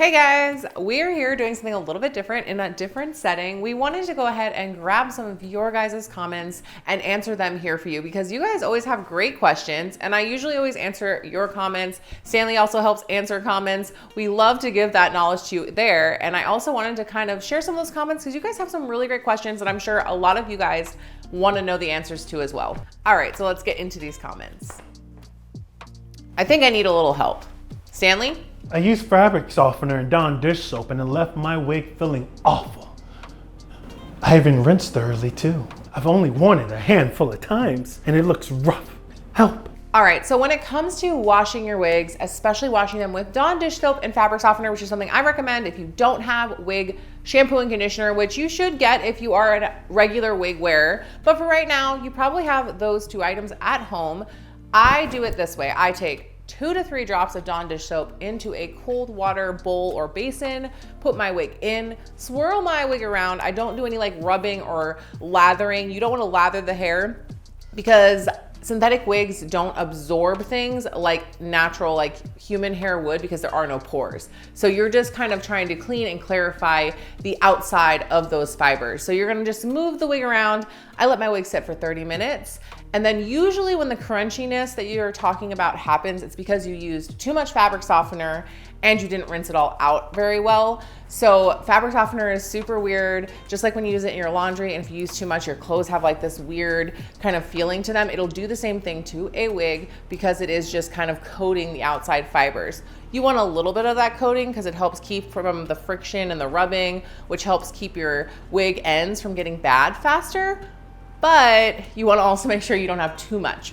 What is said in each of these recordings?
Hey guys, we're here doing something a little bit different in a different setting. We wanted to go ahead and grab some of your guys' comments and answer them here for you because you guys always have great questions and I usually always answer your comments. Stanley also helps answer comments. We love to give that knowledge to you there. And I also wanted to kind of share some of those comments because you guys have some really great questions and I'm sure a lot of you guys want to know the answers to as well. All right, so let's get into these comments. I think I need a little help. Stanley? I used fabric softener and Dawn dish soap and it left my wig feeling awful. I even rinsed thoroughly too. I've only worn it a handful of times and it looks rough. Help. All right, so when it comes to washing your wigs, especially washing them with Dawn dish soap and fabric softener, which is something I recommend if you don't have wig shampoo and conditioner, which you should get if you are a regular wig wearer. But for right now, you probably have those two items at home. I do it this way. I take 2 to 3 drops of Dawn dish soap into a cold water bowl or basin, put my wig in, swirl my wig around. I don't do any like rubbing or lathering. You don't want to lather the hair because synthetic wigs don't absorb things like natural, like human hair would because there are no pores. So you're just kind of trying to clean and clarify the outside of those fibers. So you're gonna just move the wig around. I let my wig sit for 30 minutes. And then usually when the crunchiness that you're talking about happens, it's because you used too much fabric softener and you didn't rinse it all out very well. So fabric softener is super weird, just like when you use it in your laundry, and if you use too much, your clothes have like this weird kind of feeling to them. It'll do the same thing to a wig because it is just kind of coating the outside fibers. You want a little bit of that coating because it helps keep from the friction and the rubbing, which helps keep your wig ends from getting bad faster. But you want to also make sure you don't have too much.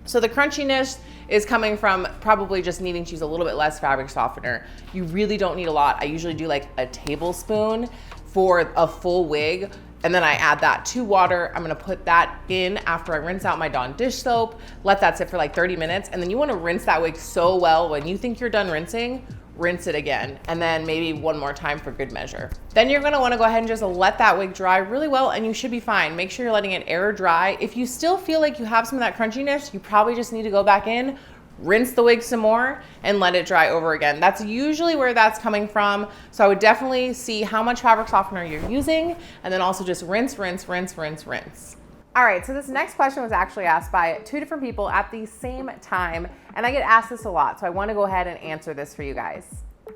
So the crunchiness is coming from probably just needing to use a little bit less fabric softener. You really don't need a lot. I usually do like a tablespoon for a full wig. And then I add that to water. I'm gonna put that in after I rinse out my Dawn dish soap, let that sit for like 30 minutes. And then you wanna rinse that wig so well. When you think you're done rinsing, rinse it again, and then maybe one more time for good measure. Then you're gonna wanna go ahead and just let that wig dry really well and you should be fine. Make sure you're letting it air dry. If you still feel like you have some of that crunchiness, you probably just need to go back in, rinse the wig some more, and let it dry over again. That's usually where that's coming from. So I would definitely see how much fabric softener you're using, and then also just rinse, rinse, rinse, rinse, rinse. All right, so this next question was actually asked by 2 different people at the same time, and I get asked this a lot, so I wanna go ahead and answer this for you guys.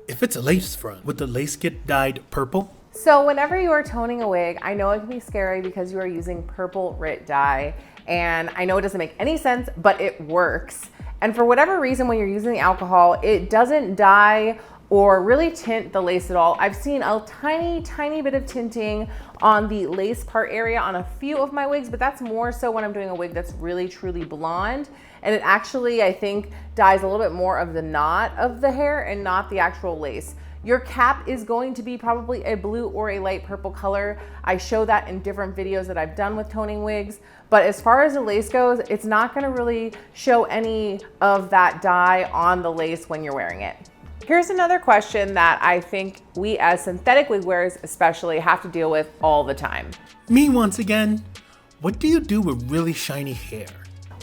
If it's a lace front, would the lace get dyed purple? So whenever you are toning a wig, I know it can be scary because you are using purple RIT dye, and I know it doesn't make any sense, but it works. And for whatever reason, when you're using the alcohol, it doesn't dye or really tint the lace at all. I've seen a tiny bit of tinting on the lace part area on a few of my wigs, but that's more so when I'm doing a wig that's really truly blonde. And it actually, I think, dyes a little bit more of the knot of the hair and not the actual lace. Your cap is going to be probably a blue or a light purple color. I show that in different videos that I've done with toning wigs. But as far as the lace goes, it's not gonna really show any of that dye on the lace when you're wearing it. Here's another question that I think we as synthetic wig wearers especially have to deal with all the time. Me once again. What do you do with really shiny hair?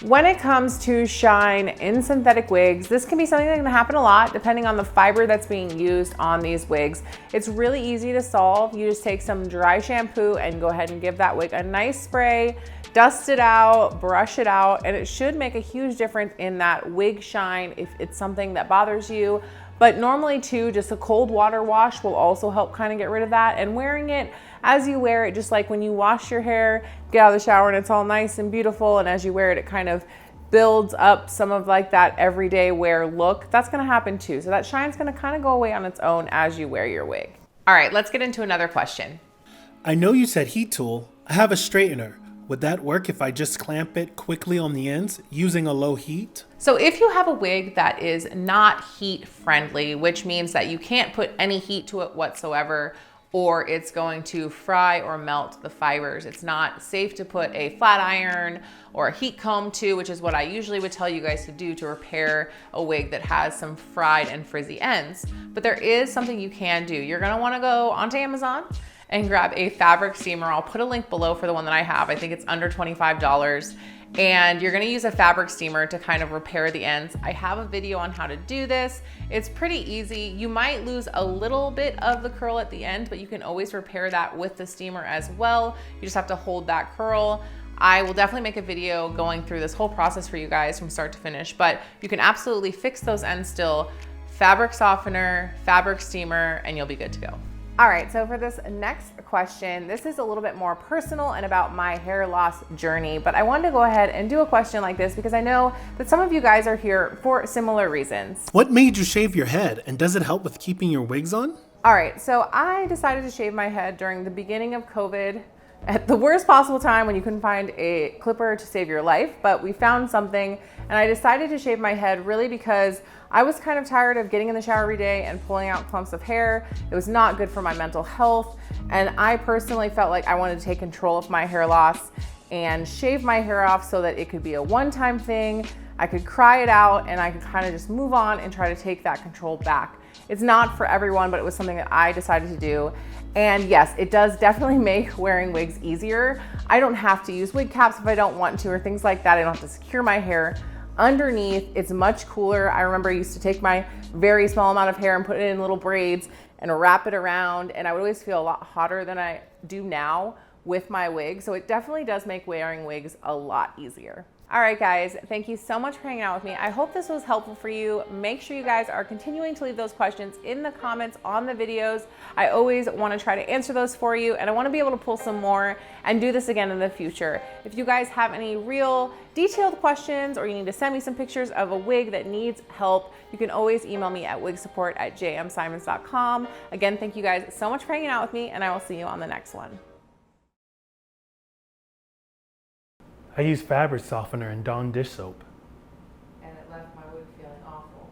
When it comes to shine in synthetic wigs, this can be something that can happen a lot depending on the fiber that's being used on these wigs. It's really easy to solve. You just take some dry shampoo and go ahead and give that wig a nice spray, dust it out, brush it out, and it should make a huge difference in that wig shine if it's something that bothers you. But normally too, just a cold water wash will also help kind of get rid of that. And wearing it as you wear it, just like when you wash your hair, get out of the shower and it's all nice and beautiful. And as you wear it, it kind of builds up some of like that everyday wear look. That's gonna happen too. So that shine's gonna kind of go away on its own as you wear your wig. All right, let's get into another question. I know you said heat tool. I have a straightener. Would that work if I just clamp it quickly on the ends using a low heat? So if you have a wig that is not heat friendly, which means that you can't put any heat to it whatsoever, or it's going to fry or melt the fibers, it's not safe to put a flat iron or a heat comb to, which is what I usually would tell you guys to do to repair a wig that has some fried and frizzy ends. But there is something you can do. You're gonna wanna go onto Amazon and grab a fabric steamer. I'll put a link below for the one that I have. I think it's under $25. and you're gonna use a fabric steamer to kind of repair the ends. I have a video on how to do this. It's pretty easy. You might lose a little bit of the curl at the end, but you can always repair that with the steamer as well. You just have to hold that curl. I will definitely make a video going through this whole process for you guys from start to finish, but you can absolutely fix those ends still. Fabric softener, fabric steamer, and you'll be good to go. All right, so for this next question, this is a little bit more personal and about my hair loss journey, but I wanted to go ahead and do a question like this because I know that some of you guys are here for similar reasons. What made you shave your head, and does it help with keeping your wigs on? All right, so I decided to shave my head during the beginning of COVID at the worst possible time when you couldn't find a clipper to save your life, but we found something, and I decided to shave my head really because I was kind of tired of getting in the shower every day and pulling out clumps of hair. It was not good for my mental health, and I personally felt like I wanted to take control of my hair loss and shave my hair off so that it could be a one-time thing. I could cry it out and I could kind of just move on and try to take that control back. It's not for everyone, but it was something that I decided to do. And yes, it does definitely make wearing wigs easier. I don't have to use wig caps if I don't want to or things like that. I don't have to secure my hair underneath. It's much cooler. I remember I used to take my very small amount of hair and put it in little braids and wrap it around, and I would always feel a lot hotter than I do now with my wig. So it definitely does make wearing wigs a lot easier. All right, guys, thank you so much for hanging out with me. I hope this was helpful for you. Make sure you guys are continuing to leave those questions in the comments on the videos. I always want to try to answer those for you, and I want to be able to pull some more and do this again in the future. If you guys have any real detailed questions or you need to send me some pictures of a wig that needs help, you can always email me at wigsupport@jmsimons.com. Again, thank you guys so much for hanging out with me, and I will see you on the next one. I use fabric softener and Dawn dish soap. And it left my wig feeling awful.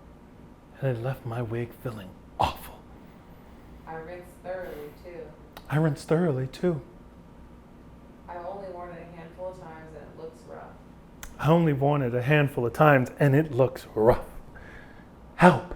And it left my wig feeling awful. I rinsed thoroughly too. I rinsed thoroughly too. I only worn it a handful of times and it looks rough. I only worn it a handful of times and it looks rough. Help!